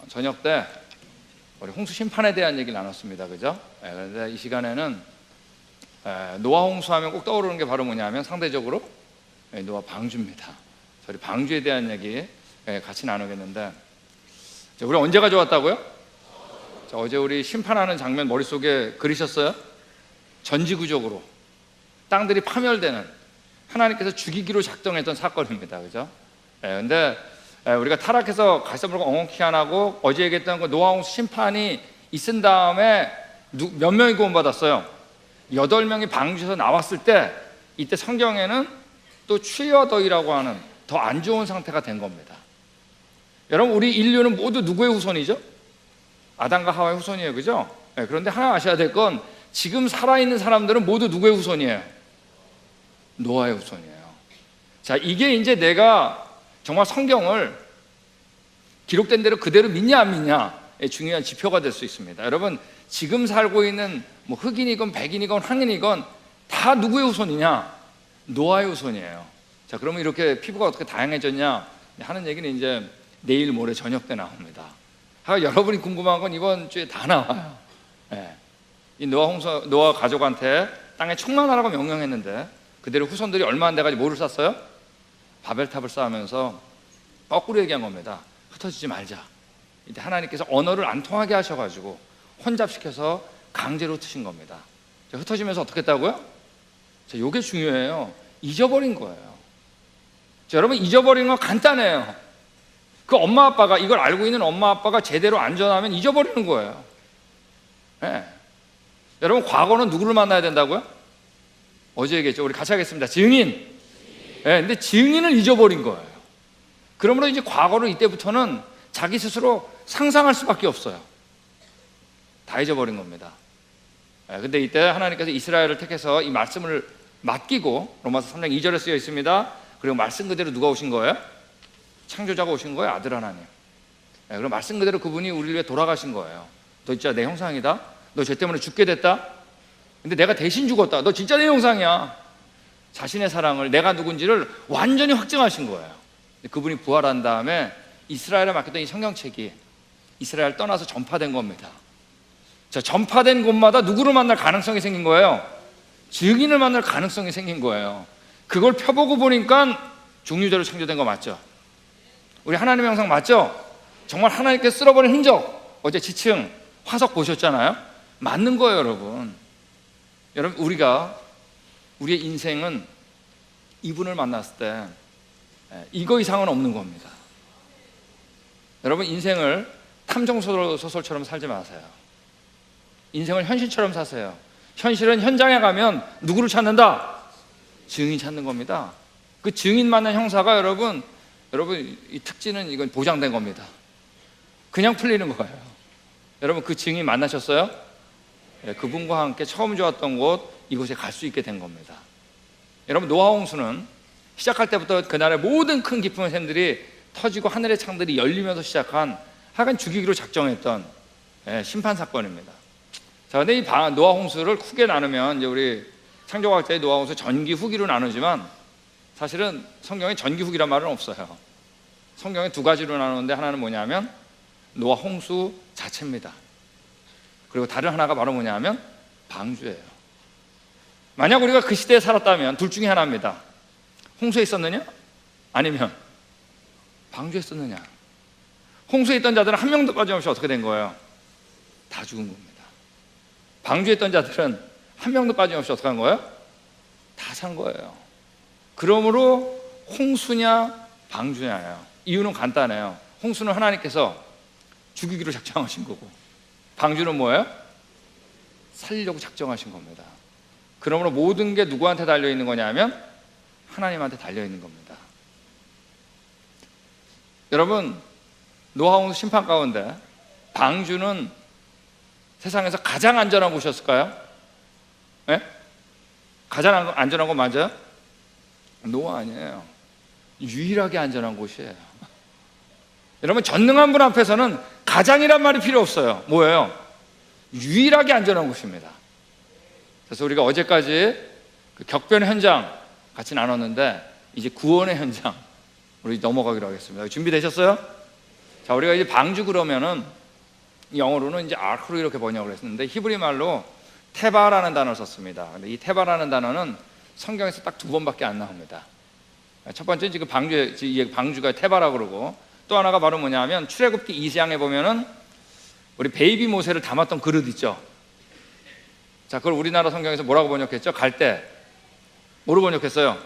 저녁 때 우리 홍수 심판에 대한 얘기를 나눴습니다. 그죠? 그런데 이 시간에는 노아 홍수하면 꼭 떠오르는 게 바로 뭐냐면 상대적으로 노아 방주입니다. 저희 방주에 대한 얘기 같이 나누겠는데, 우리 언제 가져왔다고요? 어제 우리 심판하는 장면 머릿속에 그리셨어요? 전지구적으로 땅들이 파멸되는, 하나님께서 죽이기로 작정했던 사건입니다. 그죠? 근데 우리가 타락해서 갈수록 엉엉키 안 하고, 어제 얘기했던 그 노아 홍수 심판이 있은 다음에 몇 명이 구원받았어요? 8명이 방주에서 나왔을 때, 이때 성경에는 또 추여더이라고 하는 더 안 좋은 상태가 된 겁니다. 여러분, 우리 인류는 모두 누구의 후손이죠? 아담과 하와의 후손이에요. 그죠? 그런데 하나 아셔야 될 건, 지금 살아있는 사람들은 모두 누구의 후손이에요? 노아의 후손이에요. 자, 이게 이제 내가 정말 성경을 기록된 대로 그대로 믿냐 안 믿냐의 중요한 지표가 될 수 있습니다. 여러분, 지금 살고 있는 뭐 흑인이건 백인이건 황인이건 다 누구의 후손이냐? 노아의 후손이에요. 자, 그러면 이렇게 피부가 어떻게 다양해졌냐 하는 얘기는 이제 내일 모레 저녁 때 나옵니다. 여러분이 궁금한 건 이번 주에 다 나와요. 이 노아 가족한테 땅에 충만하라고 명령했는데, 그대로 후손들이 얼마 안 돼가지고 뭐를 쌌어요? 바벨탑을 쌓으면서 거꾸로 얘기한 겁니다. 흩어지지 말자. 이때 하나님께서 언어를 안 통하게 하셔가지고 혼잡시켜서 강제로 트신 겁니다. 흩어지면서 어떻게 했다고요? 이게 중요해요. 잊어버린 거예요. 여러분, 잊어버린 건 간단해요. 그 엄마 아빠가, 이걸 알고 있는 엄마 아빠가 제대로 안전하면 잊어버리는 거예요. 여러분, 과거는 누구를 만나야 된다고요? 어제 얘기했죠. 우리 같이 하겠습니다. 증인. 근데 증인을 잊어버린 거예요. 그러므로 이제 과거를 이때부터는 자기 스스로 상상할 수밖에 없어요. 다 잊어버린 겁니다. 근데 이때 하나님께서 이스라엘을 택해서 이 말씀을 맡기고, 로마서 3장 2절에 쓰여 있습니다. 그리고 말씀 그대로 누가 오신 거예요? 창조자가 오신 거예요. 아들 하나님. 그럼 말씀 그대로 그분이 우리를 위해 돌아가신 거예요. 너 진짜 내 형상이다. 너 죄 때문에 죽게 됐다. 근데 내가 대신 죽었다. 너 진짜 내 형상이야. 자신의 사랑을, 내가 누군지를 완전히 확증하신 거예요. 그분이 부활한 다음에 이스라엘에 맡겼던 이 성경책이 이스라엘 떠나서 전파된 겁니다. 자, 전파된 곳마다 누구를 만날 가능성이 생긴 거예요? 증인을 만날 가능성이 생긴 거예요. 그걸 펴보고 보니까 종류대로 창조된 거 맞죠? 우리 하나님의 형상 맞죠? 정말 하나님께 쓸어버린 흔적, 어제 지층 화석 보셨잖아요? 맞는 거예요. 여러분, 우리의 인생은 이분을 만났을 때 이거 이상은 없는 겁니다. 여러분, 인생을 탐정소설처럼 살지 마세요. 인생을 현실처럼 사세요. 현실은 현장에 가면 누구를 찾는다? 증인 찾는 겁니다. 그 증인 만난 형사가 여러분 이 특징은 이건 보장된 겁니다. 그냥 풀리는 거예요. 여러분, 그 증인 만나셨어요? 그분과 함께 처음 좋았던 곳, 이곳에 갈 수 있게 된 겁니다. 여러분, 노아 홍수는 시작할 때부터 그날의 모든 큰 기품의 샘들이 터지고 하늘의 창들이 열리면서 시작한, 하여간 죽이기로 작정했던 심판 사건입니다. 자, 근데 이 노아 홍수를 크게 나누면, 이제 우리 창조과학자의 노아 홍수 전기 후기로 나누지만, 사실은 성경에 전기 후기란 말은 없어요. 성경에 두 가지로 나누는데, 하나는 뭐냐면 노아 홍수 자체입니다. 그리고 다른 하나가 바로 뭐냐면 방주예요. 만약 우리가 그 시대에 살았다면 둘 중에 하나입니다. 홍수에 있었느냐? 아니면 방주에 있었느냐? 홍수에 있던 자들은 한 명도 빠짐없이 어떻게 된 거예요? 다 죽은 겁니다. 방주에 있던 자들은 한 명도 빠짐없이 어떻게 한 거예요? 다 산 거예요. 그러므로 홍수냐 방주냐예요. 이유는 간단해요. 홍수는 하나님께서 죽이기로 작정하신 거고, 방주는 뭐예요? 살리려고 작정하신 겁니다. 그러므로 모든 게 누구한테 달려있는 거냐면 하나님한테 달려있는 겁니다. 여러분, 노아 홍수 심판 가운데 방주는 세상에서 가장 안전한 곳이었을까요? 가장 안전한 거 맞아요? 노아 아니에요. 유일하게 안전한 곳이에요. 여러분, 전능한 분 앞에서는 가장이란 말이 필요 없어요. 뭐예요? 유일하게 안전한 곳입니다. 그래서 우리가 어제까지 그 격변 현장 같이 나눴는데, 이제 구원의 현장 우리 넘어가기로 하겠습니다. 준비되셨어요? 자, 우리가 이제 방주 그러면은 영어로는 이제 아크로 이렇게 번역을 했었는데 히브리 말로 테바라는 단어를 썼습니다. 근데 이 테바라는 단어는 성경에서 딱 2번밖에 안 나옵니다. 첫 번째는 지금 방주가 테바라 그러고, 또 하나가 바로 뭐냐면 출애굽기 2장에 보면은 우리 베이비 모세를 담았던 그릇 있죠. 자, 그걸 우리나라 성경에서 뭐라고 번역했죠? 갈대. 뭐로 번역했어요?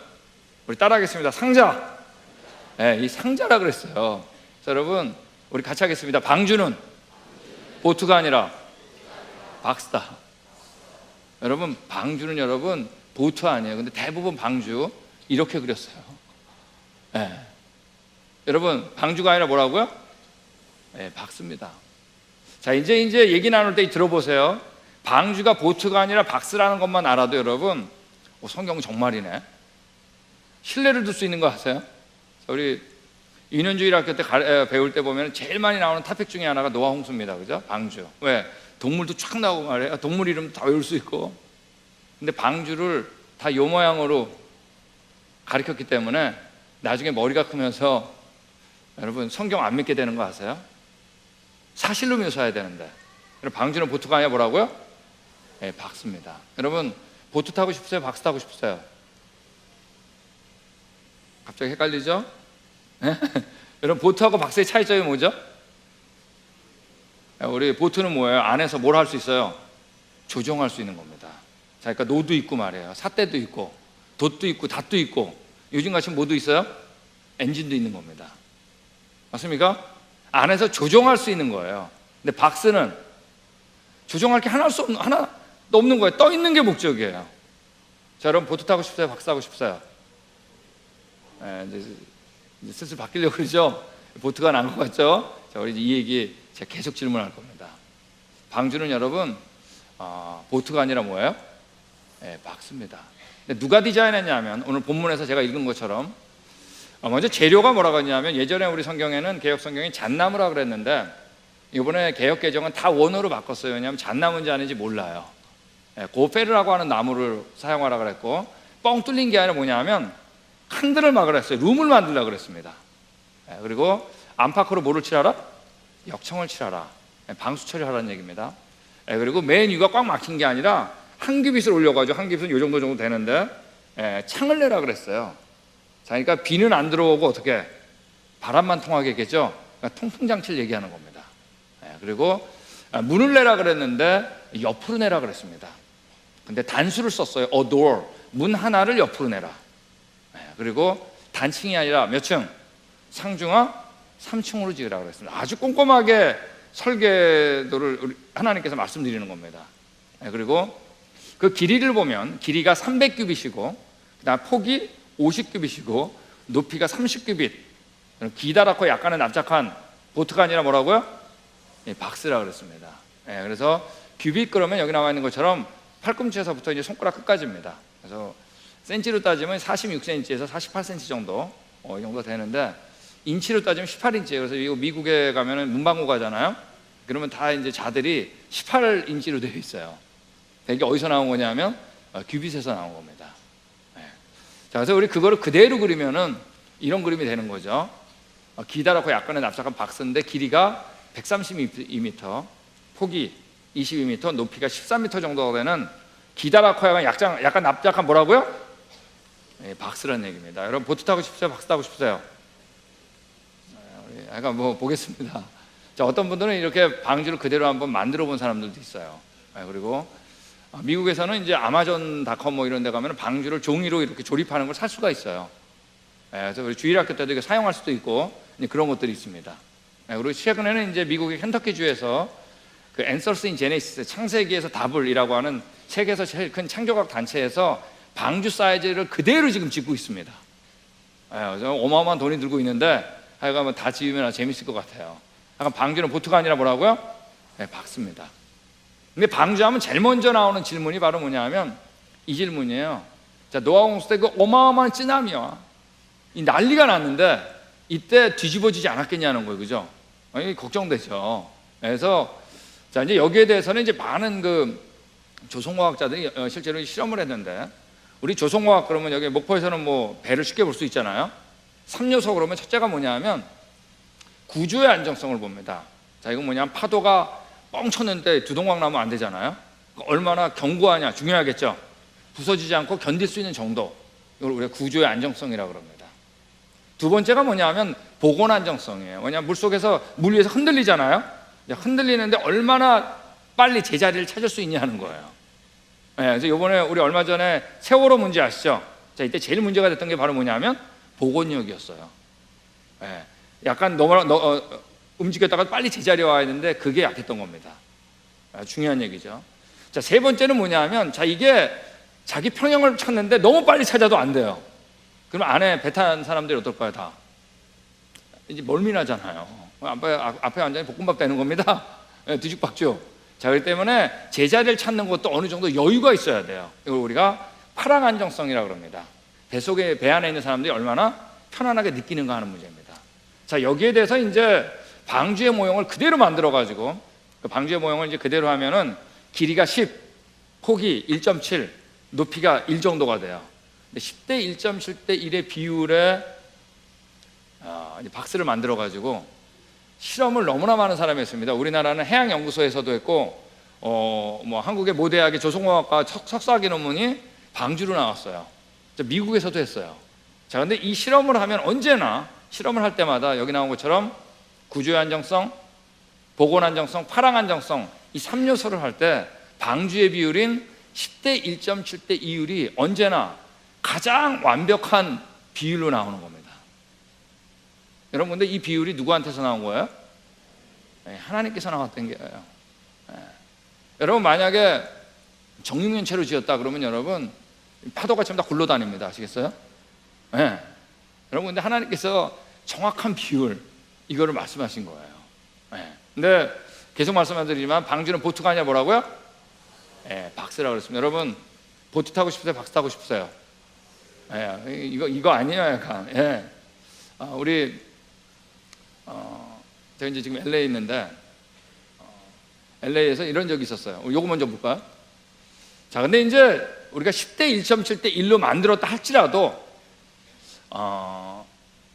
우리 따라하겠습니다. 상자. 네, 이 상자라 그랬어요. 자, 여러분 우리 같이 하겠습니다. 방주는 보트가 아니라 박스다. 여러분 방주는 여러분 보트 아니에요. 근데 대부분 방주 이렇게 그렸어요. 네. 여러분 방주가 아니라 뭐라고요? 네, 박스입니다. 자, 이제 얘기 나눌 때 들어보세요. 방주가 보트가 아니라 박스라는 것만 알아도 여러분 성경 정말이네. 신뢰를 둘 수 있는 거 아세요? 우리 유년주일 학교 때 배울 때 보면 제일 많이 나오는 토픽 중에 하나가 노아 홍수입니다. 그죠? 방주. 왜? 동물도 쫙 나오고 말이에요. 동물 이름 다 외울 수 있고. 근데 방주를 다 요 모양으로 가르쳤기 때문에 나중에 머리가 크면서 여러분 성경 안 믿게 되는 거 아세요? 사실로 묘사해야 되는데. 방주는 보트가 아니라 뭐라고요? 네, 박스입니다. 여러분 보트 타고 싶으세요? 박스 타고 싶으세요? 갑자기 헷갈리죠? 네? 여러분 보트하고 박스의 차이점이 뭐죠? 우리 보트는 뭐예요? 안에서 뭘 할 수 있어요? 조종할 수 있는 겁니다. 자, 그러니까 노도 있고 말이에요. 삿대도 있고 돛도 있고 닷도 있고 요즘같이 뭐도 있어요? 엔진도 있는 겁니다. 맞습니까? 안에서 조종할 수 있는 거예요. 근데 박스는 조종할 게 하나도 없는 거예요. 떠 있는 게 목적이에요. 자, 여러분 보트 타고 싶어요? 박스 타고 싶어요? 네, 이제 슬슬 바뀌려고 그러죠? 보트가 난 것 같죠? 자, 우리 이 얘기 제가 계속 질문할 겁니다. 방주는 여러분 보트가 아니라 뭐예요? 네, 박스입니다. 근데 누가 디자인했냐면 오늘 본문에서 제가 읽은 것처럼 먼저 재료가 뭐라고 했냐면 예전에 우리 성경에는 개역 성경이 잣나무라 그랬는데 이번에 개역 개정은 다 원어로 바꿨어요. 왜냐하면 잣나무인지 아닌지 몰라요. 고페르라고 하는 나무를 사용하라 그랬고, 뻥 뚫린 게 아니라 뭐냐면 칸들을 막으라 했어요. 룸을 만들라 그랬습니다. 그리고 안팎으로 뭐를 칠하라? 역청을 칠하라. 방수 처리하라는 얘기입니다. 그리고 맨 위가 꽉 막힌 게 아니라 한 규빗을 올려가지고, 한 규빗은 이 정도 되는데 창을 내라 그랬어요. 자, 그러니까 비는 안 들어오고 어떻게 바람만 통하게 했겠죠. 그러니까 통풍 장치를 얘기하는 겁니다. 그리고 문을 내라 그랬는데 옆으로 내라 그랬습니다. 근데 단수를 썼어요. a door, 문 하나를 옆으로 내라. 그리고 단층이 아니라 몇 층? 상중하 3층으로 지으라 그랬습니다. 아주 꼼꼼하게 설계도를 하나님께서 말씀드리는 겁니다. 그리고 그 길이를 보면 길이가 300규빗이고 그다음 폭이 50규빗이고 높이가 30규빗. 기다랗고 약간은 납작한 보트가 아니라 뭐라고요? 박스라 그랬습니다. 그래서 규빗 그러면 여기 나와 있는 것처럼 팔꿈치에서부터 이제 손가락 끝까지입니다. 그래서 센치로 따지면 46cm에서 48cm 정도 이 정도 되는데, 인치로 따지면 18인치예요. 그래서 이거 미국에 가면은 문방구 가잖아요. 그러면 다 이제 자들이 18인치로 되어 있어요. 이게 어디서 나온 거냐면 규빗에서 나온 겁니다. 자, 그래서 우리 그거를 그대로 그리면은 이런 그림이 되는 거죠. 기다랗고 약간의 납작한 박스인데 길이가 132m, 폭이 22m, 높이가 13m 정도가 되는 기다랗고 약간 납작한 뭐라고요? 박스라는 얘기입니다. 여러분 보트 타고 싶으세요? 박스 타고 싶으세요? 약간 뭐 보겠습니다. 자, 어떤 분들은 이렇게 방주를 그대로 한번 만들어 본 사람들도 있어요. 그리고 미국에서는 이제 아마존닷컴 뭐 이런 데 가면 방주를 종이로 이렇게 조립하는 걸 살 수가 있어요. 그래서 우리 주일학교 때도 이거 사용할 수도 있고 그런 것들이 있습니다. 그리고 최근에는 이제 미국의 켄터키주에서 그 앤서스 인 제네시스, 창세기에서 답을이라고 하는 세계에서 제일 큰 창조학 단체에서 방주 사이즈를 그대로 지금 짓고 있습니다. 그래서 어마어마한 돈이 들고 있는데 하여간 다 지으면 재밌을 것 같아요. 약간 방주는 보트가 아니라 뭐라고요? 박스입니다. 근데 방주하면 제일 먼저 나오는 질문이 바로 뭐냐면 이 질문이에요. 자, 노아 홍수 때 그 어마어마한 쓰나미와 이 난리가 났는데 이때 뒤집어지지 않았겠냐는 거예요, 그죠? 걱정되죠. 그래서 자, 이제 여기에 대해서는 이제 많은 그 조성과학자들이 실제로 실험을 했는데, 우리 조성과학 그러면 여기 목포에서는 뭐 배를 쉽게 볼 수 있잖아요. 3요소 그러면 첫째가 뭐냐면 구조의 안정성을 봅니다. 자, 이건 뭐냐면 파도가 뻥 쳤는데 두동강 나면 안 되잖아요. 얼마나 견고하냐 중요하겠죠. 부서지지 않고 견딜 수 있는 정도, 이걸 우리가 구조의 안정성이라고 그럽니다. 두 번째가 뭐냐면 보건 안정성이에요. 뭐냐면 물속에서 물 위에서 흔들리잖아요. 흔들리는데 얼마나 빨리 제자리를 찾을 수 있냐는 거예요. 그래서 이번에 우리 얼마 전에 세월호 문제 아시죠? 자, 이때 제일 문제가 됐던 게 바로 뭐냐면 보건력이었어요. 약간 움직였다가 빨리 제자리에 와야 되는데 그게 약했던 겁니다. 중요한 얘기죠. 자, 세 번째는 뭐냐면, 자, 이게 자기 평형을 찾는데 너무 빨리 찾아도 안 돼요. 그럼 안에 배 탄 사람들이 어떨까요? 다 이제 멀미나잖아요. 앞에 완전히 볶음밥 되는 겁니다. 뒤죽박죽. 자, 그렇기 때문에 제자리를 찾는 것도 어느 정도 여유가 있어야 돼요. 이걸 우리가 파랑 안정성이라고 그럽니다. 배 안에 있는 사람들이 얼마나 편안하게 느끼는가 하는 문제입니다. 자, 여기에 대해서 이제 방주의 모형을 그대로 만들어 가지고, 그 방주의 모형을 이제 그대로 하면은 길이가 10, 폭이 1.7, 높이가 1 정도가 돼요. 근데 10대 1.7대 1의 비율에 이제 박스를 만들어 가지고 실험을 너무나 많은 사람이 했습니다. 우리나라는 해양연구소에서도 했고, 뭐 한국의 모 대학의 조성공학과 석사학위 논문이 방주로 나왔어요. 미국에서도 했어요. 자, 근데 이 실험을 하면 언제나 실험을 할 때마다 여기 나온 것처럼 구조의 안정성, 보건 안정성, 파랑 안정성, 이 3요소를 할 때 방주의 비율인 10대 1.7대 2율이 언제나 가장 완벽한 비율로 나오는 겁니다. 여러분, 근데 이 비율이 누구한테서 나온 거예요? 하나님께서 나왔던 거예요. 여러분, 만약에 정육면체로 지었다 그러면 여러분 파도가 전부 다 굴러다닙니다. 아시겠어요? 여러분, 근데 하나님께서 정확한 비율, 이거를 말씀하신 거예요. 근데 계속 말씀드리지만 방주는 보트가 아니라 뭐라고요? 박스라고 그랬습니다. 여러분, 보트 타고 싶으세요? 박스 타고 싶으세요? 이거 아니에요, 약간. 제가 이제 지금 LA에 있는데, LA에서 이런 적이 있었어요. 요거 먼저 볼까요? 자, 근데 이제 우리가 10대 1.7대 1로 만들었다 할지라도,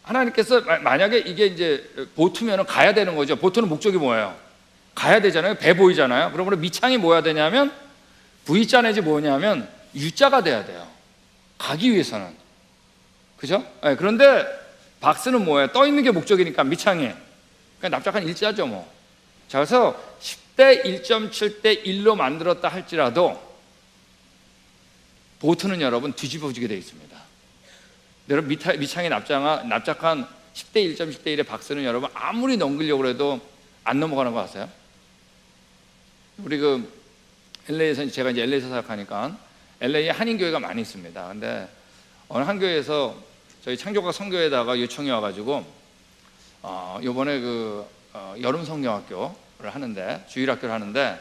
하나님께서 만약에 이게 이제 보트면은 가야 되는 거죠. 보트는 목적이 뭐예요? 가야 되잖아요. 배 보이잖아요. 그러므로 밑창이 뭐야 되냐면 V자 내지 뭐냐면 U자가 돼야 돼요. 가기 위해서는. 그죠? 그런데 박스는 뭐예요? 떠 있는 게 목적이니까 밑창이. 그러니까 납작한 일자죠, 뭐. 자, 그래서 10대 1.7대 1로 만들었다 할지라도 보트는 여러분 뒤집어지게 되어 있습니다. 여러분, 밑창이 납작한 10대 1.7대 1의 박스는 여러분 아무리 넘기려고 해도 안 넘어가는 거 아세요? 우리 LA에서, 제가 이제 LA에서 사역하니까 LA에 한인교회가 많이 있습니다. 근데 어느 한 교회에서 저희 창조과 성교에다가 요청이 와가지고 요번에 여름 성경학교를 하는데, 주일학교를 하는데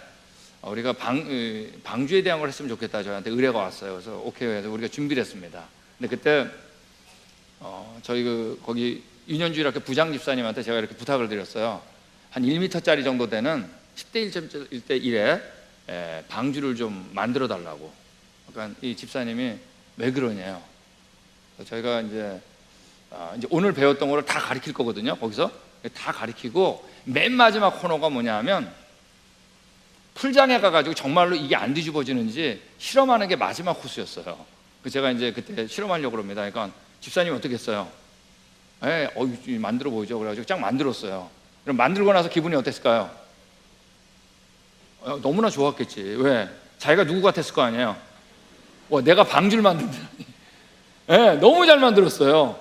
우리가 방주에 대한 걸 했으면 좋겠다, 저희한테 의뢰가 왔어요. 그래서 오케이 해서 우리가 준비를 했습니다. 근데 그때 저희 거기 유년주일학교 부장 집사님한테 제가 이렇게 부탁을 드렸어요. 한 1m짜리 정도 되는 10대 1.1대 1에 방주를 좀 만들어 달라고. 그러니까 이 집사님이 왜 그러냐요. 저희가 이제 오늘 배웠던 거를 다 가르칠 거거든요. 거기서 다 가르치고 맨 마지막 코너가 뭐냐면 풀장에 가가지고 정말로 이게 안 뒤집어지는지 실험하는 게 마지막 코스였어요. 제가 이제 그때 실험하려고 그럽니다. 그러니까 집사님 어떻게 했어요? 만들어 보이죠. 그래가지고 쫙 만들었어요. 그럼 만들고 나서 기분이 어땠을까요? 너무나 좋았겠지. 왜? 자기가 누구 같았을 거 아니에요. 내가 방주를 만든다니. 너무 잘 만들었어요.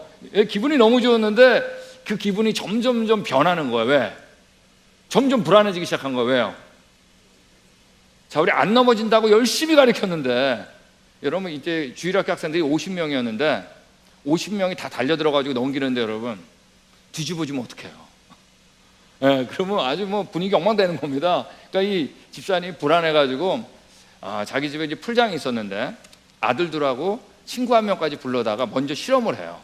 기분이 너무 좋았는데 그 기분이 점점점 변하는 거예요. 왜? 점점 불안해지기 시작한 거예요. 왜요? 자, 우리 안 넘어진다고 열심히 가르쳤는데, 여러분 이제 주일학교 학생들이 50명이었는데 50명이 다 달려들어가지고 넘기는데 여러분 뒤집어지면 어떡해요? 그러면 아주 분위기 엉망되는 겁니다. 그러니까 이 집사님이 불안해가지고 자기 집에 이제 풀장이 있었는데 아들들하고 친구 한 명까지 불러다가 먼저 실험을 해요.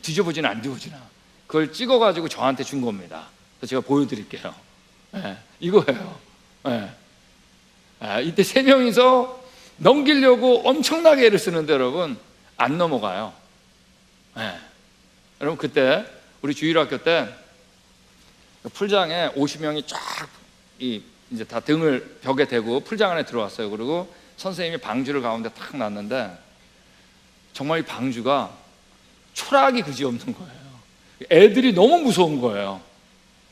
뒤집어지나 안 뒤집어지나. 그걸 찍어가지고 저한테 준 겁니다. 그래서 제가 보여드릴게요. 이거예요. 이때 3명이서 넘기려고 엄청나게 애를 쓰는데 여러분 안 넘어가요. 여러분, 그때 우리 주일학교 때 풀장에 50명이 쫙 이제 다 등을 벽에 대고 풀장 안에 들어왔어요. 그리고 선생님이 방주를 가운데 탁 놨는데 정말 이 방주가 초라하기 그지없는 거예요. 애들이 너무 무서운 거예요.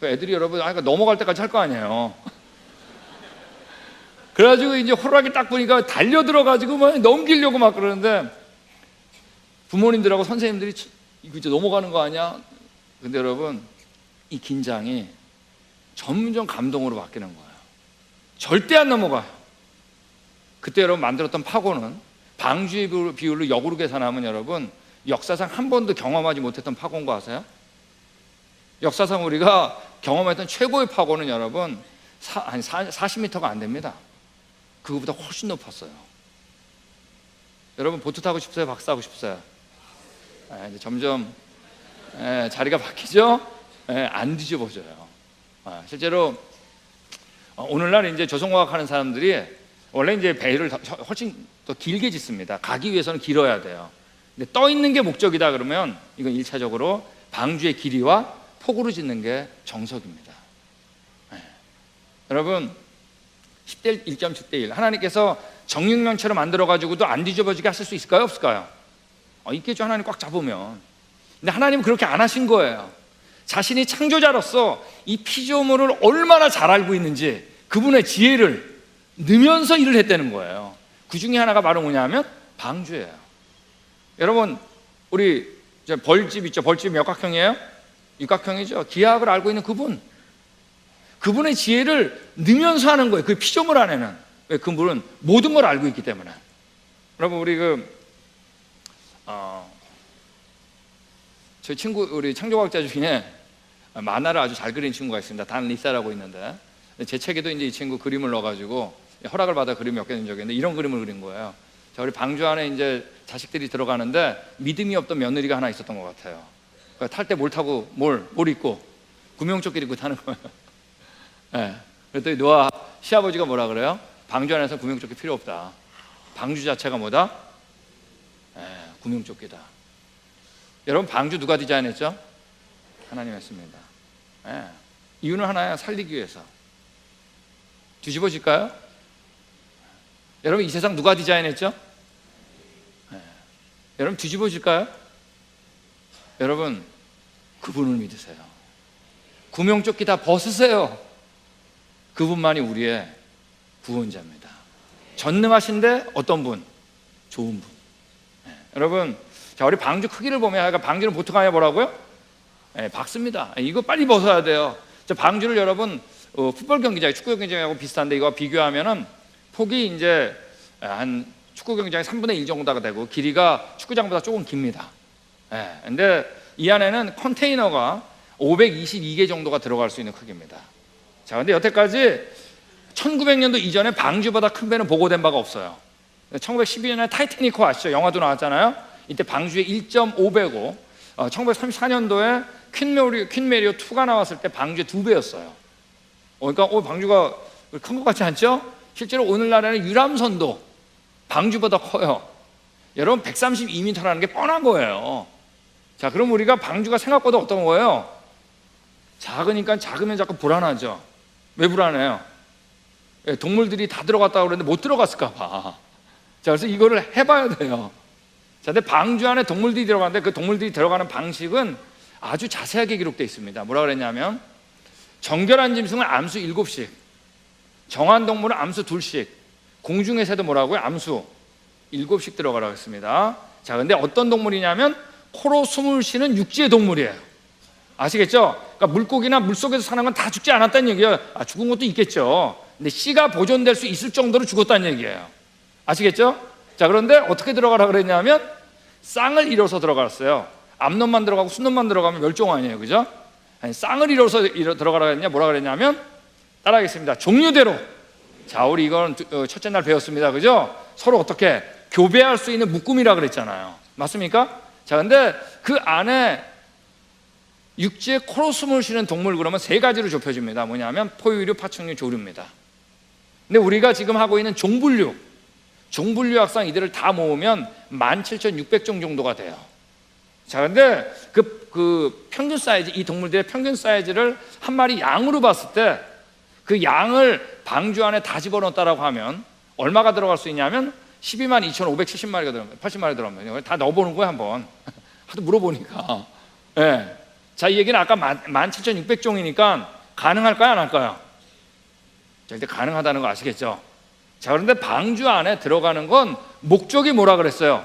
애들이 여러분 넘어갈 때까지 할 거 아니에요. 그래가지고 이제 호루라기 딱 보니까 달려 들어가지고 막 넘기려고 막 그러는데 부모님들하고 선생님들이 이거 이제 넘어가는 거 아니야? 근데 여러분 이 긴장이 점점 감동으로 바뀌는 거예요. 절대 안 넘어가요. 그때 여러분 만들었던 파고는 방주의 비율로 역으로 계산하면 여러분 역사상 한 번도 경험하지 못했던 파고인 거 아세요? 역사상 우리가 경험했던 최고의 파고는 여러분 한 40m가 안 됩니다. 그거보다 훨씬 높았어요. 여러분 보트 타고 싶으세요? 박스 타고 싶으세요? 이제 점점 자리가 바뀌죠? 안 뒤집어져요. 실제로 오늘날 이제 조성과학 하는 사람들이 원래 이제 배를 훨씬 더 길게 짓습니다. 가기 위해서는 길어야 돼요. 근데 떠 있는 게 목적이다 그러면 이건 1차적으로 방주의 길이와 폭으로 짓는 게 정석입니다. 여러분 10대 1.7대 1 하나님께서 정육면체로 만들어가지고도 안 뒤집어지게 하실 수 있을까요? 없을까요? 있겠죠. 하나님 꽉 잡으면. 근데 하나님은 그렇게 안 하신 거예요. 자신이 창조자로서 이 피조물을 얼마나 잘 알고 있는지 그분의 지혜를 넣으면서 일을 했다는 거예요. 그 중에 하나가 바로 뭐냐면 방주예요. 여러분 우리 벌집 있죠? 벌집 몇 각형이에요? 육각형이죠. 기하학을 알고 있는 그분의 지혜를 넣으면서 하는 거예요. 그 피조물 안에는. 왜? 그분은 모든 걸 알고 있기 때문에. 여러분 우리 저희 친구 우리 창조과학자 중에 만화를 아주 잘 그리는 친구가 있습니다. 단 리사라고 있는데 제 책에도 이제 이 친구 그림을 넣어가지고 허락을 받아 그림이 몇 개 낸 적이 있는데 이런 그림을 그린 거예요. 자, 우리 방주 안에 이제 자식들이 들어가는데 믿음이 없던 며느리가 하나 있었던 것 같아요. 그러니까 탈 때 뭘 타고 뭘 입고 구명조끼 입고 타는 거예요. 그랬더니 노아 시아버지가 뭐라 그래요? 방주 안에서 구명조끼 필요 없다. 방주 자체가 뭐다? 구명조끼다. 여러분 방주 누가 디자인했죠? 하나님 했습니다. 이유는 하나야. 살리기 위해서. 뒤집어질까요? 여러분 이 세상 누가 디자인했죠? 여러분 뒤집어질까요? 여러분 그분을 믿으세요. 구명조끼 다 벗으세요. 그분만이 우리의 구원자입니다. 전능하신데 어떤 분? 좋은 분. 여러분 자 우리 방주 크기를 보면 방주는 보통 아니야 뭐라고요? 박습니다. 이거 빨리 벗어야 돼요. 저 방주를 여러분 풋볼 경기장, 축구 경기장하고 비슷한데 이거 비교하면은 폭이 이제 한 축구 경기장의 3분의 1 정도가 되고 길이가 축구장보다 조금 깁니다. 근데 이 안에는 컨테이너가 522개 정도가 들어갈 수 있는 크기입니다. 자, 근데 여태까지 1900년도 이전에 방주보다 큰 배는 보고된 바가 없어요. 1912년에 타이타닉호 아시죠? 영화도 나왔잖아요. 이때 방주의 1.5배고 1934년도에 퀸 메리오 2가 나왔을 때 방주의 2배였어요. 그러니까 방주가 큰 것 같지 않죠? 실제로 오늘날에는 유람선도 방주보다 커요. 여러분 132m라는 게 뻔한 거예요. 자, 그럼 우리가 방주가 생각보다 어떤 거예요? 작으니까 작으면 자꾸 불안하죠. 왜 불안해요? 동물들이 다 들어갔다고 그랬는데 못 들어갔을까 봐. 자, 그래서 이거를 해봐야 돼요. 자, 근데 방주 안에 동물들이 들어가는데 그 동물들이 들어가는 방식은 아주 자세하게 기록되어 있습니다. 뭐라 그랬냐면 정결한 짐승은 암수 7씩, 정한 동물은 암수 2씩, 공중의 새도 뭐라고요? 암수 7씩 들어가라고 했습니다. 자, 근데 어떤 동물이냐면 코로 숨을 쉬는 육지의 동물이에요. 아시겠죠? 그러니까 물고기나 물속에서 사는 건 다 죽지 않았다는 얘기예요. 죽은 것도 있겠죠. 근데 씨가 보존될 수 있을 정도로 죽었다는 얘기예요. 아시겠죠? 자, 그런데 어떻게 들어가라 그랬냐면 쌍을 이뤄서 들어갔어요. 암놈만 들어가고 순놈만 들어가면 멸종 아니에요, 그죠? 아니, 쌍을 이뤄서 들어가라 그랬냐? 뭐라 그랬냐면 따라하겠습니다. 종류대로. 자, 우리 이건 첫째 날 배웠습니다, 그죠? 서로 어떻게 교배할 수 있는 묶음이라 그랬잖아요. 맞습니까? 자, 근데 그 안에 육지에 코로 숨을 쉬는 동물 그러면 3가지로 좁혀집니다. 뭐냐면 포유류, 파충류, 조류입니다. 근데 우리가 지금 하고 있는 종분류 학상 이들을 다 모으면 17,600종 정도가 돼요. 자, 근데 그 평균 사이즈, 이 동물들의 평균 사이즈를 한 마리 양으로 봤을 때 그 양을 방주 안에 다 집어넣었다라고 하면 얼마가 들어갈 수 있냐면 122,570마리가 들어갑니다. 80마리 들어갑니다. 다 넣어보는 거예요, 한번. 하도 물어보니까. 예. 자, 이 얘기는 아까 17,600종이니까 가능할까요, 안 할까요? 절대 가능하다는 거 아시겠죠? 자, 그런데 방주 안에 들어가는 건 목적이 뭐라 그랬어요?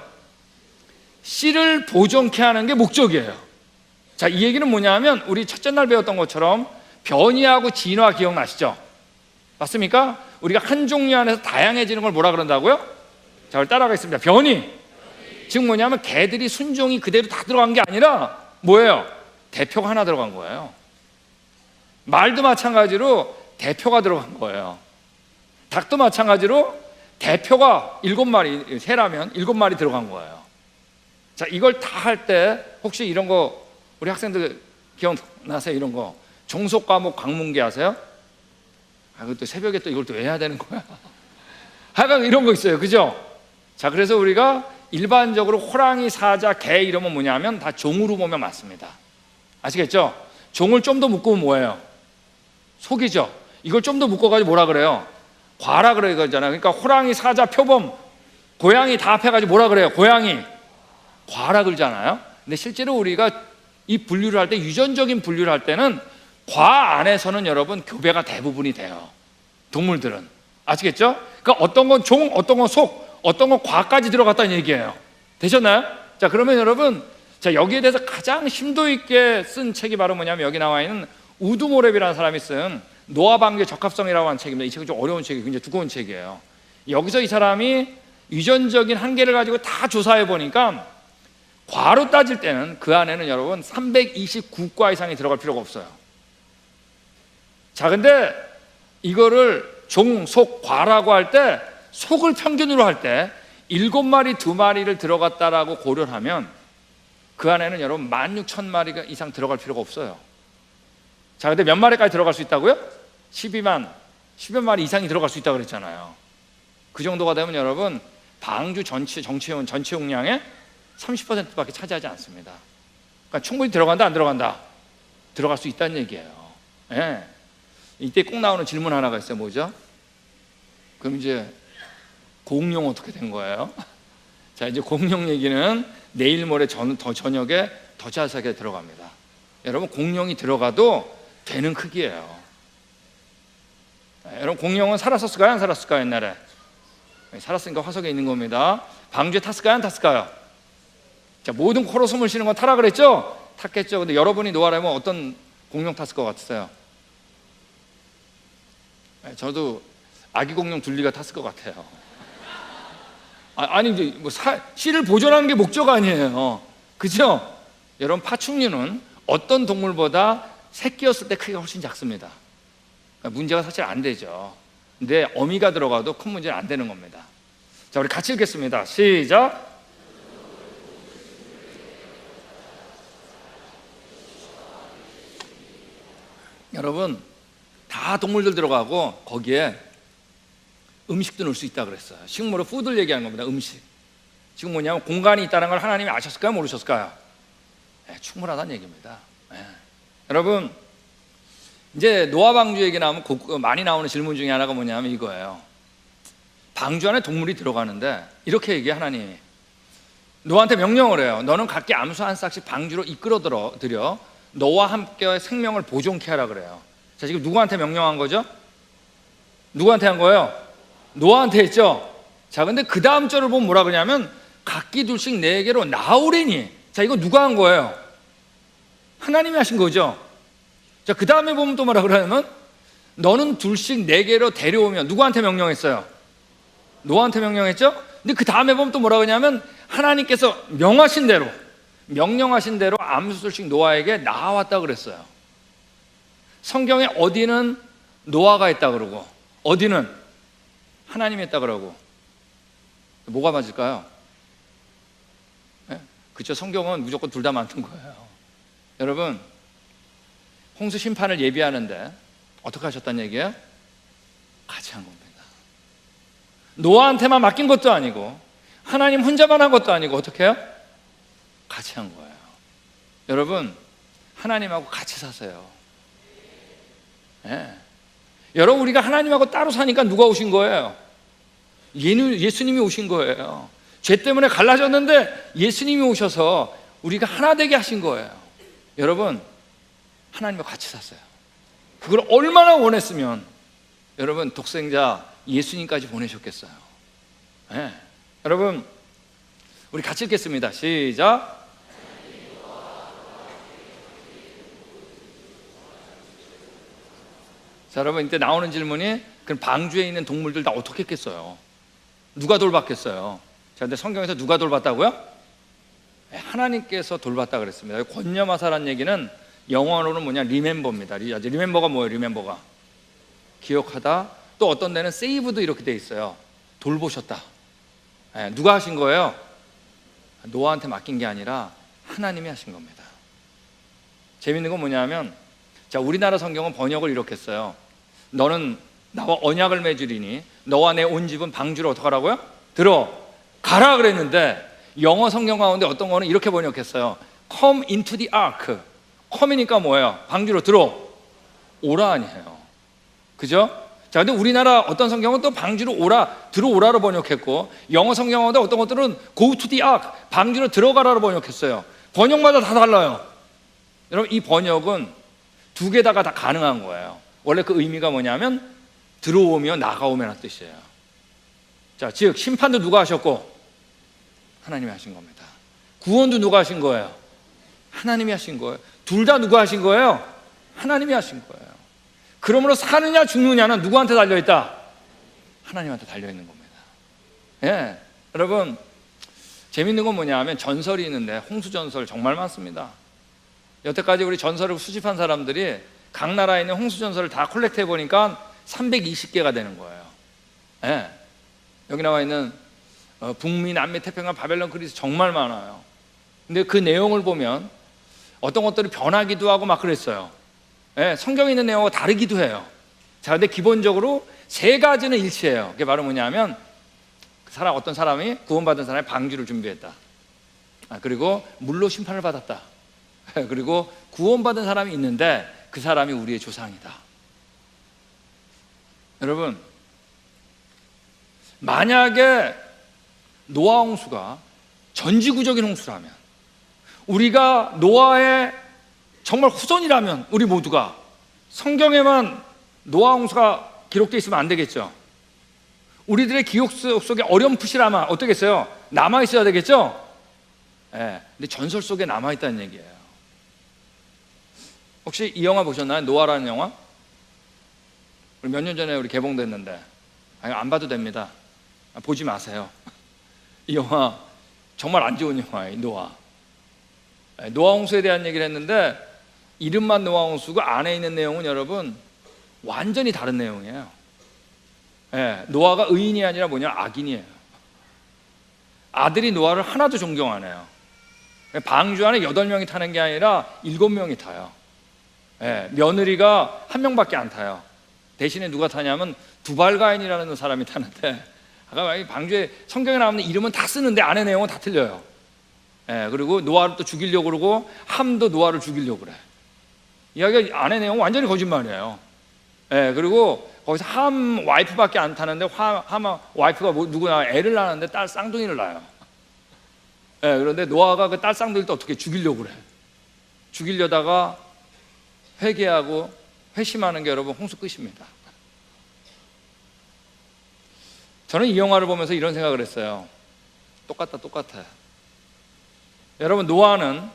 씨를 보존케 하는 게 목적이에요. 자, 이 얘기는 뭐냐면 우리 첫째 날 배웠던 것처럼 변이하고 진화 기억나시죠? 맞습니까? 우리가 한 종류 안에서 다양해지는 걸 뭐라 그런다고요? 자, 그걸 따라가겠습니다. 변이. 즉 뭐냐면 개들이 순종이 그대로 다 들어간 게 아니라 뭐예요? 대표가 하나 들어간 거예요. 말도 마찬가지로 대표가 들어간 거예요. 닭도 마찬가지로 대표가 7마리, 새라면 7마리 들어간 거예요. 자, 이걸 다 할 때 혹시 이런 거 우리 학생들 기억나세요? 이런 거 종속 과목 광문계 아세요? 그것도 새벽에 또 이걸 또 왜 해야 되는 거야? 하여간 이런 거 있어요, 그죠? 자, 그래서 우리가 일반적으로 호랑이, 사자, 개 이러면 뭐냐면 다 종으로 보면 맞습니다. 아시겠죠? 종을 좀 더 묶으면 뭐예요? 속이죠. 이걸 좀 더 묶어가지고 뭐라 그래요? 과라 그러잖아요. 그러니까 호랑이, 사자, 표범, 고양이 다 합해가지고 뭐라 그래요? 고양이, 과라 그러잖아요. 근데 실제로 우리가 이 분류를 할 때, 유전적인 분류를 할 때는 과 안에서는 여러분 교배가 대부분이 돼요. 동물들은. 아시겠죠? 그러니까 어떤 건 종, 어떤 건 속, 어떤 건 과까지 들어갔다는 얘기예요. 되셨나요? 자, 그러면 여러분, 자, 여기에 대해서 가장 심도 있게 쓴 책이 바로 뭐냐면 여기 나와 있는 우드 모랩이라는 사람이 쓴 노아 방주의 적합성이라고 하는 책입니다. 이 책은 좀 어려운 책이에요. 굉장히 두꺼운 책이에요. 여기서 이 사람이 유전적인 한계를 가지고 다 조사해 보니까 과로 따질 때는 그 안에는 여러분 329과 이상이 들어갈 필요가 없어요. 자, 근데 이거를 종, 속, 과라고 할 때 속을 평균으로 할 때 7마리, 2마리를 들어갔다라고 고려를 하면 그 안에는 여러분 16,000마리가 이상 들어갈 필요가 없어요. 자, 근데 몇 마리까지 들어갈 수 있다고요? 10여 마리 이상이 들어갈 수 있다고 그랬잖아요. 그 정도가 되면 여러분 방주 정체원 전체 용량의 30%밖에 차지하지 않습니다. 그러니까 충분히 들어간다, 안 들어간다? 들어갈 수 있다는 얘기예요. 예. 이때 꼭 나오는 질문 하나가 있어요. 뭐죠? 그럼 이제 공룡 어떻게 된 거예요? 자, 이제 공룡 얘기는 내일 모레 저녁에 더 자세하게 들어갑니다. 여러분, 공룡이 들어가도 되는 크기예요. 여러분, 공룡은 살았었을까요, 안 살았을까요? 옛날에 살았으니까 화석에 있는 겁니다. 방주에 탔을까요, 안 탔을까요? 자, 모든 코로 숨을 쉬는 건 타라 그랬죠? 탔겠죠. 근데 여러분이 노아라면 어떤 공룡 탔을 것 같으세요? 저도 아기 공룡 둘리가 탔을 것 같아요. 아니 이제 뭐 씨를 보존하는 게 목적 아니에요, 그죠? 여러분, 파충류는 어떤 동물보다 새끼였을 때 크기가 훨씬 작습니다. 그러니까 문제가 사실 안 되죠. 근데 어미가 들어가도 큰 문제는 안 되는 겁니다. 자, 우리 같이 읽겠습니다. 시작. 여러분, 다 동물들 들어가고 거기에 음식도 넣을 수 있다 그랬어요. 식물을 푸드를 얘기하는 겁니다. 음식. 지금 뭐냐면 공간이 있다는 걸 하나님이 아셨을까요, 모르셨을까요? 네, 충분하다는 얘기입니다. 네. 여러분, 이제 노아 방주 얘기 나오면 많이 나오는 질문 중에 하나가 뭐냐면 이거예요. 방주 안에 동물이 들어가는데 이렇게 얘기해. 하나님이 노아한테 명령을 해요. 너는 각기 암수 한 싹씩 방주로 이끌어 들여 너와 함께 생명을 보존케 하라 그래요. 자, 지금 누구한테 명령한 거죠? 누구한테 한 거예요? 노아한테 했죠. 자, 근데 그 다음 절을 보면 뭐라 그러냐면 각기 둘씩 4개로 나오리니. 자, 이거 누가 한 거예요? 하나님이 하신 거죠. 자, 그 다음에 보면 또 뭐라 그러냐면 너는 둘씩 4개로 데려오면. 누구한테 명령했어요? 노아한테 명령했죠. 근데 그 다음에 보면 또 뭐라 그러냐면 하나님께서 명령하신 대로 암수술씩 노아에게 나왔다 그랬어요. 성경에 어디는 노아가 했다 그러고 어디는 하나님이 했다 그러고 뭐가 맞을까요? 네? 그렇죠. 성경은 무조건 둘 다 맞는 거예요. 여러분, 홍수 심판을 예비하는데 어떻게 하셨다는 얘기예요? 같이 한 겁니다. 노아한테만 맡긴 것도 아니고 하나님 혼자만 한 것도 아니고 어떻게 해요? 같이 한 거예요. 여러분, 하나님하고 같이 사세요. 예. 여러분, 우리가 하나님하고 따로 사니까 누가 오신 거예요? 예수님이 오신 거예요. 죄 때문에 갈라졌는데 예수님이 오셔서 우리가 하나 되게 하신 거예요. 여러분, 하나님과 같이 샀어요. 그걸 얼마나 원했으면 여러분 독생자 예수님까지 보내셨겠어요. 네. 여러분, 우리 같이 읽겠습니다. 시작. 자, 여러분, 이때 나오는 질문이 그럼 방주에 있는 동물들 다 어떻게 했겠어요? 누가 돌봤겠어요? 자, 근데 성경에서 누가 돌봤다고요? 네, 하나님께서 돌봤다 그랬습니다. 권념하사라는 얘기는 영어로는 뭐냐? 리멤버입니다. 리멤버가 뭐예요? 리멤버가 기억하다. 또 어떤 데는 세이브도 이렇게 돼 있어요. 돌보셨다. 네, 누가 하신 거예요? 노아한테 맡긴 게 아니라 하나님이 하신 겁니다. 재밌는 건 뭐냐면, 자, 우리나라 성경은 번역을 이렇게 했어요. 너는 나와 언약을 맺으리니 너와 내 온 집은 방주로 어떻게 하라고요? 들어가라 그랬는데, 영어 성경 가운데 어떤 거는 이렇게 번역했어요. Come into the ark. come이니까 뭐예요? 방주로 들어오라 아니에요. 그죠? 자, 근데 우리나라 어떤 성경은 또 방주로 오라, 들어오라로 번역했고, 영어 성경 가운데 어떤 것들은 go to the ark, 방주로 들어가라로 번역했어요. 번역마다 다 달라요. 여러분, 이 번역은 두 개다가 다 가능한 거예요. 원래 그 의미가 뭐냐면 들어오며 나가오면 뜻이에요. 자, 즉 심판도 누가 하셨고? 하나님이 하신 겁니다. 구원도 누가 하신 거예요? 하나님이 하신 거예요. 둘 다 누가 하신 거예요? 하나님이 하신 거예요. 그러므로 사느냐 죽느냐는 누구한테 달려있다? 하나님한테 달려있는 겁니다. 예, 여러분, 재밌는 건 뭐냐 하면 전설이 있는데 홍수전설 정말 많습니다. 여태까지 우리 전설을 수집한 사람들이 각 나라에 있는 홍수전설을 다 콜렉트 해보니까 320개가 되는 거예요. 예, 여기 나와 있는 북미, 남미, 태평양, 바벨론, 그리스 정말 많아요. 근데 그 내용을 보면 어떤 것들이 변하기도 하고 막 그랬어요. 예, 성경에 있는 내용과 다르기도 해요. 자, 근데 기본적으로 세 가지는 일치해요. 그게 바로 뭐냐면, 어떤 사람이 구원받은 사람이 방주를 준비했다. 그리고 물로 심판을 받았다. 그리고 구원받은 사람이 있는데 그 사람이 우리의 조상이다. 여러분, 만약에 노아 홍수가 전지구적인 홍수라면, 우리가 노아의 정말 후손이라면, 우리 모두가 성경에만 노아 홍수가 기록되어 있으면 안 되겠죠. 우리들의 기억 속에 어렴풋이라면 어떻겠어요? 남아있어야 되겠죠? 네, 근데 전설 속에 남아있다는 얘기예요. 혹시 이 영화 보셨나요? 노아라는 영화? 몇 년 전에 우리 개봉됐는데, 안 봐도 됩니다. 보지 마세요. 이 영화 정말 안 좋은 영화예요. 노아 홍수에 대한 얘기를 했는데, 이름만 노아 홍수고 안에 있는 내용은 여러분 완전히 다른 내용이에요. 예, 노아가 의인이 아니라 뭐냐? 악인이에요. 아들이 노아를 하나도 존경 안 해요. 방주 안에 8명이 타는 게 아니라 7명이 타요. 예, 며느리가 1명밖에 안 타요. 대신에 누가 타냐면 두발가인이라는 사람이 타는데, 아까 방주에 성경에 나오는 이름은 다 쓰는데 안에 내용은 다 틀려요. 예, 그리고 노아를 또 죽이려고 그러고 함도 노아를 죽이려고 그래. 이야기가 안에 내용은 완전히 거짓말이에요. 예, 그리고 거기서 함 와이프밖에 안 타는데 함 와이프가 누구나 애를 낳는데 딸 쌍둥이를 낳아요. 예, 그런데 노아가 그 딸 쌍둥이를 또 어떻게 죽이려고 그래. 죽이려다가 회개하고 회심하는 게 여러분 홍수 끝입니다. 저는 이 영화를 보면서 이런 생각을 했어요. 똑같아. 여러분, 노아는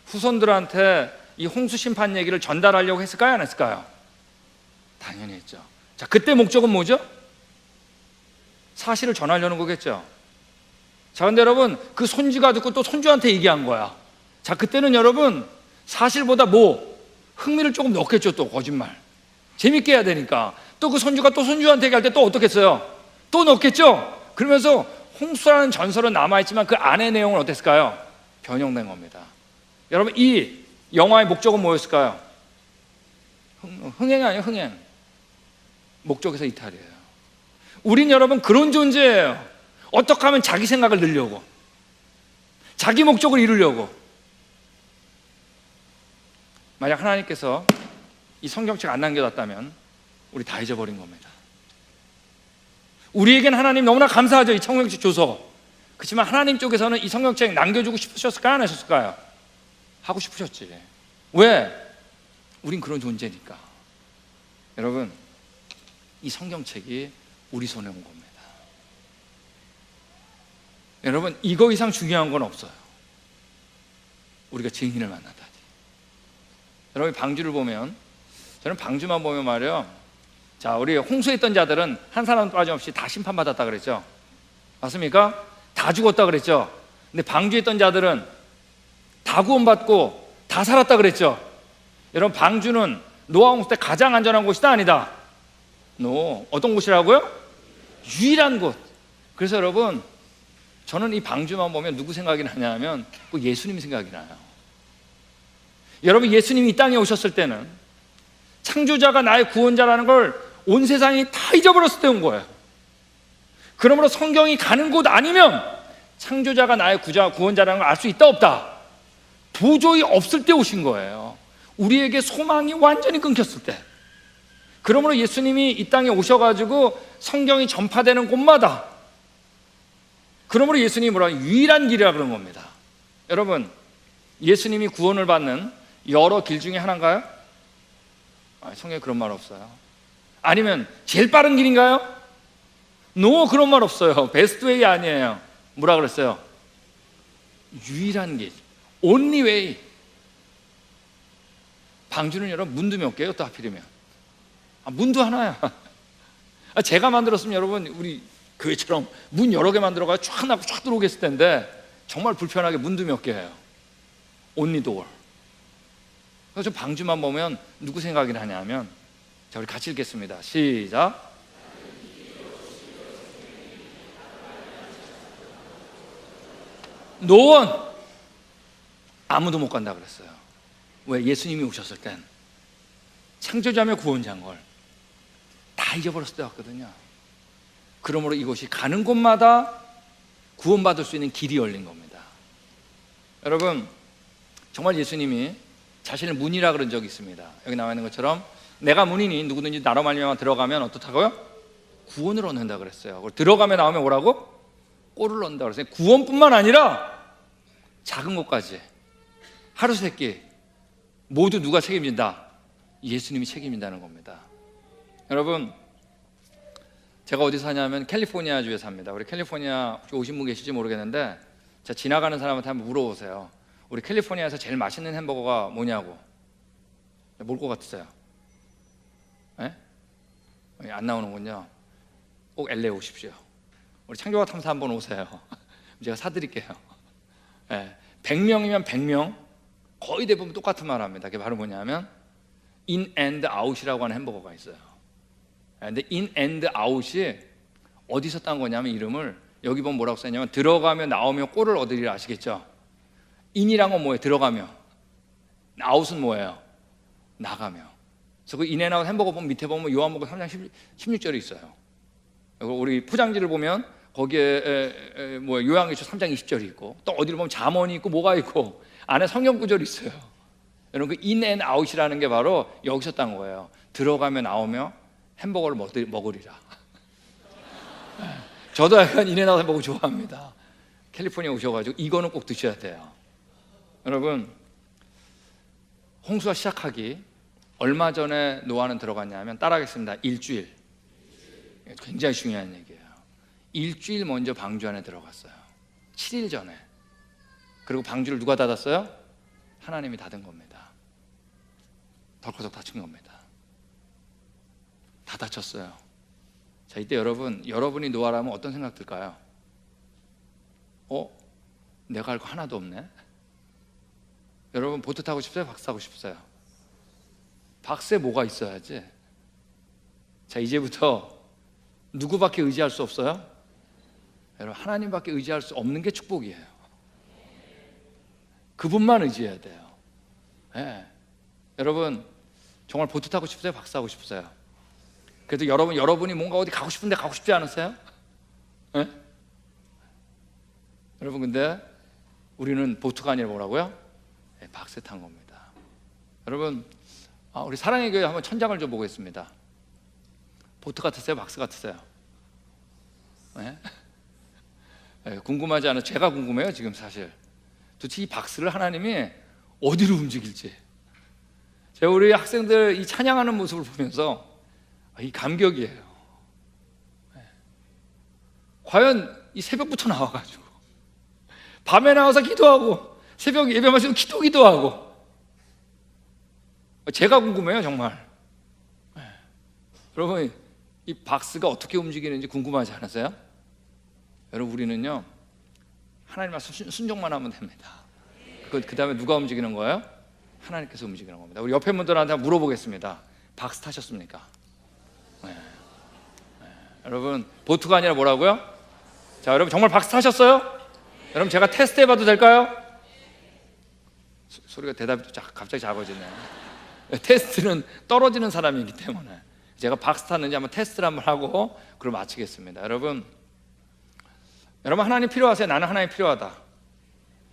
후손들한테 이 홍수 심판 얘기를 전달하려고 했을까요? 안 했을까요? 당연히 했죠. 자, 그때 목적은 뭐죠? 사실을 전하려는 거겠죠. 자, 근데 여러분, 그 손주가 듣고 또 손주한테 얘기한 거야. 자, 그때는 여러분 사실보다 흥미를 조금 넣겠죠. 또 거짓말 재밌게 해야 되니까. 또 그 손주가 또 손주한테 얘기할 때 또 어떻겠어요? 또 넣겠죠. 그러면서 홍수라는 전설은 남아있지만 그 안의 내용은 어땠을까요? 변형된 겁니다. 여러분, 이 영화의 목적은 뭐였을까요? 흥행 아니에요? 흥행. 목적에서 이탈이에요. 우린 여러분 그런 존재예요. 어떻게 하면 자기 생각을 늘려고, 자기 목적을 이루려고. 만약 하나님께서 이 성경책 안 남겨놨다면 우리 다 잊어버린 겁니다. 우리에겐 하나님 너무나 감사하죠, 이 성경책 줘서. 그렇지만 하나님 쪽에서는 이 성경책 남겨주고 싶으셨을까요, 안 하셨을까요? 하고 싶으셨지. 왜? 우린 그런 존재니까. 여러분, 이 성경책이 우리 손에 온 겁니다. 여러분, 이거 이상 중요한 건 없어요. 우리가 증인을 만나다니. 여러분, 방주를 보면, 저는 방주만 보면 말이에요, 자, 우리 홍수에 있던 자들은 한 사람 빠짐없이 다 심판받았다 그랬죠. 맞습니까? 다 죽었다 그랬죠. 근데 방주에 있던 자들은 다 구원받고 다 살았다 그랬죠. 여러분, 방주는 노아 홍수 때 가장 안전한 곳이다, 아니다? 어떤 곳이라고요? 유일한 곳. 그래서 여러분, 저는 이 방주만 보면 누구 생각이 나냐면 예수님 생각이 나요. 여러분, 예수님이 이 땅에 오셨을 때는 창조자가 나의 구원자라는 걸 온 세상이 다 잊어버렸을 때 온 거예요. 그러므로 성경이 가는 곳 아니면 창조자가 나의 구원자라는 걸 알 수 있다, 없다? 도저히 없을 때 오신 거예요. 우리에게 소망이 완전히 끊겼을 때. 그러므로 예수님이 이 땅에 오셔가지고 성경이 전파되는 곳마다, 그러므로 예수님이 뭐라 유일한 길이라 그런 겁니다. 여러분, 예수님이 구원을 받는 여러 길 중에 하나인가요? 성경에 그런 말 없어요. 아니면 제일 빠른 길인가요? 그런 말 없어요. 베스트 웨이 아니에요. 뭐라 그랬어요? 유일한 길, only way. 방주는 여러분 문도 몇 개예요? 또 하필이면 문도 하나야. 제가 만들었으면 여러분 우리 교회처럼 문 여러 개 만들어가 쫙 나고 쫙 들어오겠을 텐데 정말 불편하게 문도 몇 개예요. only door. 그래서 방주만 보면 누구 생각이 나냐면, 자, 우리 같이 읽겠습니다. 시작. 노원 아무도 못 간다 그랬어요. 왜? 예수님이 오셨을 땐 창조자며 구원자인 걸 다 잊어버렸을 때 왔거든요. 그러므로 이곳이 가는 곳마다 구원받을 수 있는 길이 열린 겁니다. 여러분, 정말 예수님이 자신을 문이라 그런 적이 있습니다. 여기 나와 있는 것처럼 내가 문이니 누구든지 나로 말미암아 들어가면 어떻다고요? 구원을 얻는다 그랬어요. 들어가면 나오면 뭐라고? 꼴을 얻는다 그랬어요. 구원뿐만 아니라 작은 것까지, 하루 세끼 모두 누가 책임진다? 예수님이 책임진다는 겁니다. 여러분, 제가 어디 사냐면 캘리포니아주에 삽니다. 우리 캘리포니아 오신 분 계실지 모르겠는데, 제가 지나가는 사람한테 한번 물어보세요. 우리 캘리포니아에서 제일 맛있는 햄버거가 뭐냐고. 뭘 것 같으세요? 안 나오는군요. 꼭 LA 오십시오. 우리 창조가 탐사 한번 오세요. 제가 사드릴게요. 100명이면 100명 거의 대부분 똑같은 말 합니다. 그게 바로 뭐냐면 in and out이라고 하는 햄버거가 있어요. 근데 in and out이 어디서 딴 거냐면 이름을, 여기 보면 뭐라고 써있냐면 들어가며 나오며 꼴을 얻으리라. 아시겠죠? in이란 건 뭐예요? 들어가며. out은 뭐예요? 나가며. 그래서 그 인앤아웃 햄버거 보면 밑에 보면 요한복음 3장 16절이 있어요. 우리 포장지를 보면 거기에 뭐 요한계시록 3장 20절이 있고, 또 어디를 보면 잠언이 있고 뭐가 있고 안에 성경 구절이 있어요. 여러분, 그 인앤아웃이라는 게 바로 여기서 딴 거예요. 들어가며 나오며 햄버거를 먹으리라. 저도 약간 인앤아웃 햄버거 좋아합니다. 캘리포니아 오셔가지고 이거는 꼭 드셔야 돼요. 여러분, 홍수가 시작하기 얼마 전에 노아는 들어갔냐면, 따라하겠습니다. 일주일. 굉장히 중요한 얘기예요. 일주일 먼저 방주 안에 들어갔어요. 7일 전에. 그리고 방주를 누가 닫았어요? 하나님이 닫은 겁니다. 덜커덕 닫힌 겁니다. 다 닫혔어요. 자, 이때 여러분이 노아라면 어떤 생각 들까요? 내가 할 거 하나도 없네? 여러분, 보트 타고 싶어요? 박스 타고 싶어요? 박스에 뭐가 있어야지. 자, 이제부터 누구밖에 의지할 수 없어요? 여러분, 하나님밖에 의지할 수 없는 게 축복이에요. 그분만 의지해야 돼요. 여러분, 정말 보트 타고 싶으세요? 박스 타고 싶으세요? 그래도 여러분이 뭔가 어디 가고 싶은데 가고 싶지 않으세요? 여러분, 근데 우리는 보트가 아니라 뭐라고요? 박스에 탄 겁니다. 여러분, 우리 사랑의 교회 한번 천장을 좀 보겠습니다. 보트 같으세요? 박스 같으세요? 네? 네, 궁금하지 않아요? 제가 궁금해요 지금 사실. 도대체 이 박스를 하나님이 어디로 움직일지. 제가 우리 학생들 이 찬양하는 모습을 보면서 이 감격이에요. 네. 과연 이 새벽부터 나와가지고 밤에 나와서 기도하고 새벽 예배 마치고 기도하고 제가 궁금해요 정말. 네. 여러분, 이 박스가 어떻게 움직이는지 궁금하지 않으세요? 여러분, 우리는요 하나님 말씀 순종만 하면 됩니다. 그 다음에 누가 움직이는 거예요? 하나님께서 움직이는 겁니다. 우리 옆에 분들한테 물어보겠습니다. 박스 타셨습니까? 네. 네. 여러분, 보트가 아니라 뭐라고요? 자, 여러분 정말 박스 타셨어요? 여러분, 제가 테스트 해봐도 될까요? 소리가 대답이 갑자기 작아지네. 테스트는 떨어지는 사람이기 때문에 제가 박스 탔는지 한번 테스트를 한번 하고 그걸 마치겠습니다. 여러분 하나님 필요하세요? 나는 하나님 필요하다.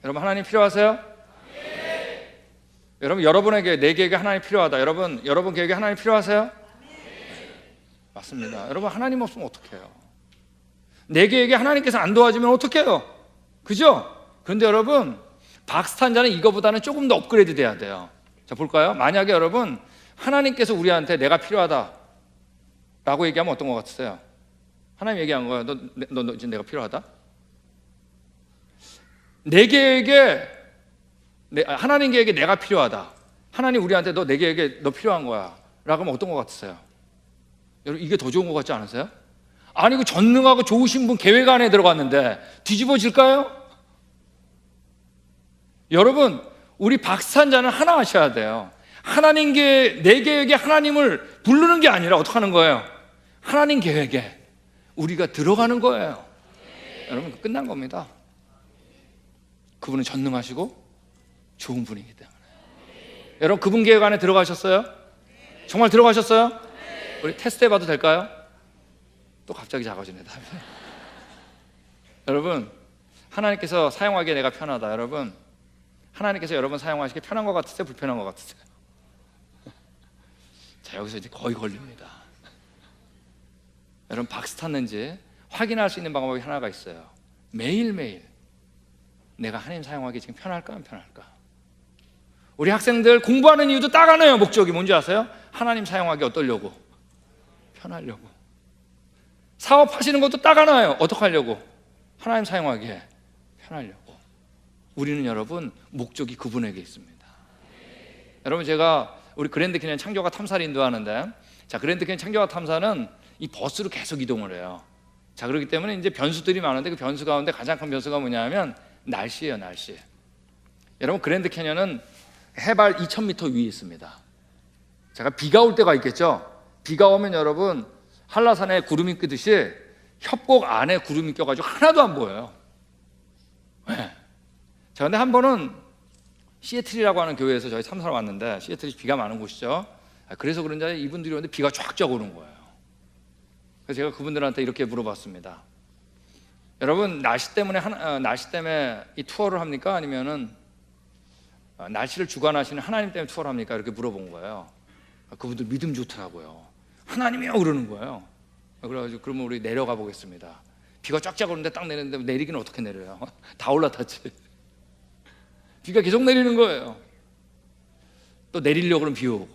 여러분, 하나님 필요하세요? 네. 여러분, 여러분에게, 내게에게 하나님 필요하다. 여러분 계획에 하나님 필요하세요? 네. 맞습니다. 여러분, 하나님 없으면 어떡해요? 내 계획에 하나님께서 안 도와주면 어떡해요? 그죠? 그런데 여러분, 박스 탄 자는 이거보다는 조금 더 업그레이드 돼야 돼요. 자, 볼까요? 만약에 여러분 하나님께서 우리한테 내가 필요하다 라고 얘기하면 어떤 것 같으세요? 하나님 얘기한 거예요. 너 지금 내가 필요하다? 내 계획에, 하나님 계획에 내가 필요하다. 하나님 우리한테 내 계획에 너 필요한 거야 라고 하면 어떤 것 같으세요? 여러분, 이게 더 좋은 것 같지 않으세요? 아니, 그 전능하고 좋으신 분 계획 안에 들어갔는데 뒤집어질까요? 여러분, 우리 박산자는 하나 하셔야 돼요. 내 계획에 하나님을 부르는 게 아니라 어떻게 하는 거예요? 하나님 계획에 우리가 들어가는 거예요. 여러분, 끝난 겁니다. 그분은 전능하시고 좋은 분이기 때문에. 여러분, 그분 계획 안에 들어가셨어요? 정말 들어가셨어요? 우리 테스트 해봐도 될까요? 또 갑자기 작아지네 답이. 여러분, 하나님께서 사용하기에 내가 편하다. 여러분, 하나님께서 여러분 사용하시기 편한 것 같으세요? 불편한 것 같으세요? 자, 여기서 이제 거의 걸립니다. 여러분, 박스 탔는지 확인할 수 있는 방법이 하나가 있어요. 매일매일 내가 하나님 사용하기 지금 편할까 안 편할까? 우리 학생들 공부하는 이유도 딱 하나예요. 목적이 뭔지 아세요? 하나님 사용하기 어떠려고? 편하려고. 사업하시는 것도 딱 하나예요. 어떻게 하려고? 하나님 사용하기에 편하려고. 우리는 여러분 목적이 그분에게 있습니다. 여러분, 제가 우리 그랜드 캐니언 창조과 탐사를 인도하는데, 자, 그랜드 캐니언 창조과 탐사는 이 버스로 계속 이동을 해요. 자, 그렇기 때문에 이제 변수들이 많은데 그 변수 가운데 가장 큰 변수가 뭐냐면 날씨예요, 날씨. 여러분, 그랜드 캐니언은 해발 2,000m 위에 있습니다. 제가 비가 올 때가 있겠죠. 비가 오면 여러분 한라산에 구름이 끼듯이 협곡 안에 구름이 껴가지고 하나도 안 보여요. 네. 자, 근데 한 번은 시애틀이라고 하는 교회에서 저희 참사를 왔는데, 시애틀이 비가 많은 곳이죠. 그래서 그런지 이분들이 오는데 비가 쫙쫙 오는 거예요. 그래서 제가 그분들한테 이렇게 물어봤습니다. 여러분, 날씨 때문에 이 투어를 합니까? 아니면은 날씨를 주관하시는 하나님 때문에 투어를 합니까? 이렇게 물어본 거예요. 그분들 믿음 좋더라고요. 하나님이요 그러는 거예요. 그래가지고 그러면 우리 내려가 보겠습니다. 비가 쫙쫙 오는데 딱 내리는데 내리기는 어떻게 내려요? 다 올라탔지. 비가 계속 내리는 거예요. 또 내리려고 그러면 비 오고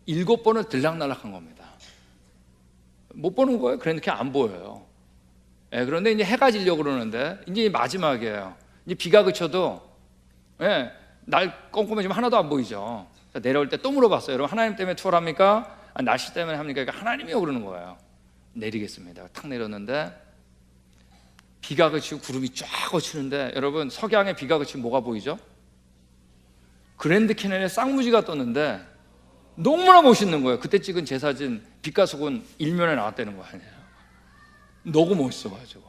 7번을 들락날락한 겁니다. 못 보는 거예요. 그러니까 안 보여요. 예, 그런데 이제 해가 지려고 그러는데 이제 마지막이에요. 이제 비가 그쳐도 날 꼼꼼해지면 하나도 안 보이죠. 내려올 때 또 물어봤어요. 여러분, 하나님 때문에 투어를 합니까? 날씨 때문에 합니까? 그러니까 하나님이요 그러는 거예요. 내리겠습니다. 탁 내렸는데 비가 그치고 구름이 쫙 거치는데, 여러분, 석양에 비가 그치면 뭐가 보이죠? 그랜드 캐니언에 쌍무지가 떴는데 너무나 멋있는 거예요. 그때 찍은 제 사진 빛과 속은 일면에 나왔다는 거 아니에요. 너무 멋있어가지고.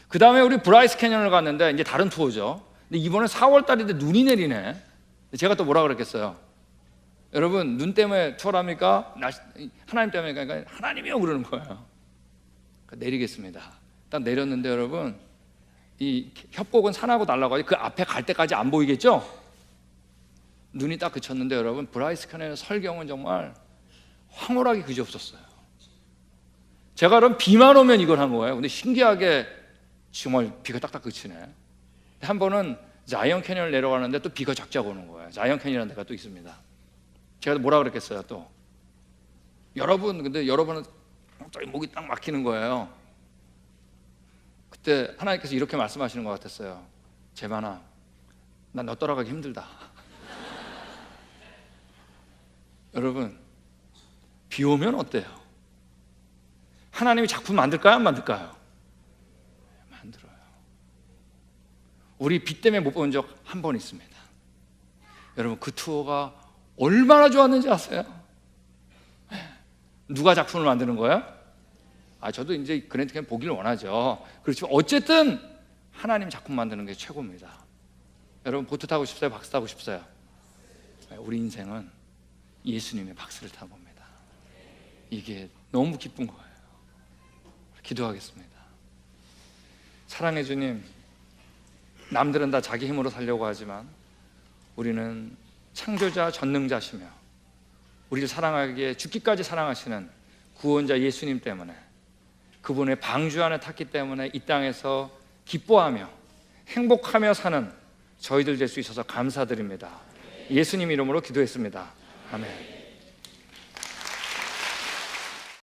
그 다음에 우리 브라이스 캐니언을 갔는데 이제 다른 투어죠. 근데 이번에 4월 달인데 눈이 내리네. 제가 또 뭐라 그랬겠어요? 여러분, 눈 때문에 투어합니까? 하나님 때문에? 그러니까 하나님이요 그러는 거예요. 내리겠습니다. 딱 내렸는데 여러분, 이 협곡은 산하고 달라가지고 그 앞에 갈 때까지 안 보이겠죠? 눈이 딱 그쳤는데 여러분, 브라이스 캔의 설경은 정말 황홀하게 그지없었어요. 제가 그럼 비만 오면 이걸 한 거예요. 근데 신기하게 정말 비가 딱딱 그치네. 한 번은 자이언 캐니언을 내려가는데 또 비가 쫙쫙 오는 거예요. 자이언 캐니언이라는 데가 또 있습니다. 제가 뭐라 그랬겠어요 또? 여러분, 근데 여러분은 갑자기 목이 딱 막히는 거예요. 그때 하나님께서 이렇게 말씀하시는 것 같았어요. 재만아, 난 너 따라가기 힘들다. 여러분, 비 오면 어때요? 하나님이 작품 만들까요? 안 만들까요? 만들어요. 우리 비 때문에 못 본 적 한 번 있습니다. 여러분, 그 투어가 얼마나 좋았는지 아세요? 누가 작품을 만드는 거예요? 저도 이제 그랜드 보기를 원하죠. 그렇지만 어쨌든 하나님 작품 만드는 게 최고입니다. 여러분, 보트 타고 싶어요? 박스 타고 싶어요? 우리 인생은 예수님의 박스를 타는 겁니다. 이게 너무 기쁜 거예요. 기도하겠습니다. 사랑해 주님, 남들은 다 자기 힘으로 살려고 하지만 우리는 창조자 전능자시며 우리를 사랑하기에 죽기까지 사랑하시는 구원자 예수님 때문에, 그분의 방주 안에 탔기 때문에 이 땅에서 기뻐하며 행복하며 사는 저희들 될 수 있어서 감사드립니다. 예수님 이름으로 기도했습니다. 아멘.